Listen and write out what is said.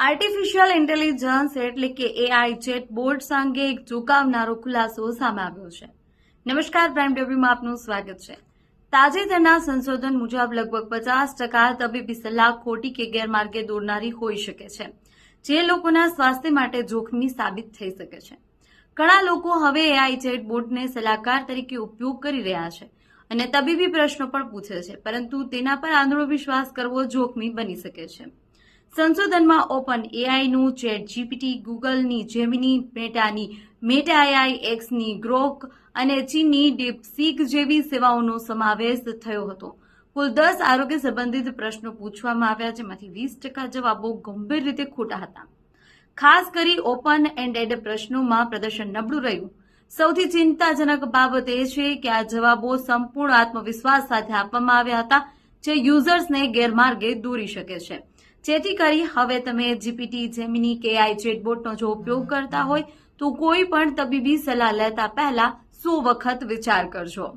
Artificial intelligence એટલે કે AI chatbots અંગે એક ચોંકાવનારો ખુલાસો સામે આવ્યો છે। નમસ્કાર, પ્રાઇમ ટીવીમાં આપનું સ્વાગત છે। તાજેતરના સંશોધન મુજબ લગભગ 50% તબીબી સલાહ ખોટી કે ગેરમાર્ગે દોરનારી હોઈ શકે છે, જે લોકોના સ્વાસ્થ્ય માટે જોખમી સાબિત થઈ શકે છે। ઘણા લોકો હવે એઆઈ ચેટબોટને સલાહકાર તરીકે ઉપયોગ કરી રહ્યા છે અને તબીબી પ્રશ્નો પણ પૂછે છે, પરંતુ તેના પર આંધળો વિશ્વાસ કરવો જોખમી બની શકે છે। સંશોધનમાં ઓપન એઆઈનું ચેટ જીપીટી, ગૂગલની જેમિની, મેટા એઆઈ, એક્સની ગ્રોક અને ચીનની ડીપસીક જેવી સેવાઓનો સમાવેશ થયો હતો। કુલ 10 આરોગ્ય સંબંધિત પ્રશ્નો પૂછવામાં આવ્યા, જેમાંથી 20% જવાબો ગંભીર રીતે ખોટા હતા। ખાસ કરી ઓપન એન્ડેડ પ્રશ્નોમાં પ્રદર્શન નબળું રહ્યું। સૌથી ચિંતાજનક બાબત એ છે કે આ જવાબો સંપૂર્ણ આત્મવિશ્વાસ સાથે આપવામાં આવ્યા હતા, જે યુઝર્સને ગેરમાર્ગે દોરી શકે છે। જેથી કરી હવે તમે જીપીટી, જેમિની કે એઆઈ ચેટબોટનો જો ઉપયોગ કરતા હોય તો કોઈ પણ તબીબી સલાહ લેતા પહેલા 100 વખત વિચાર કરજો।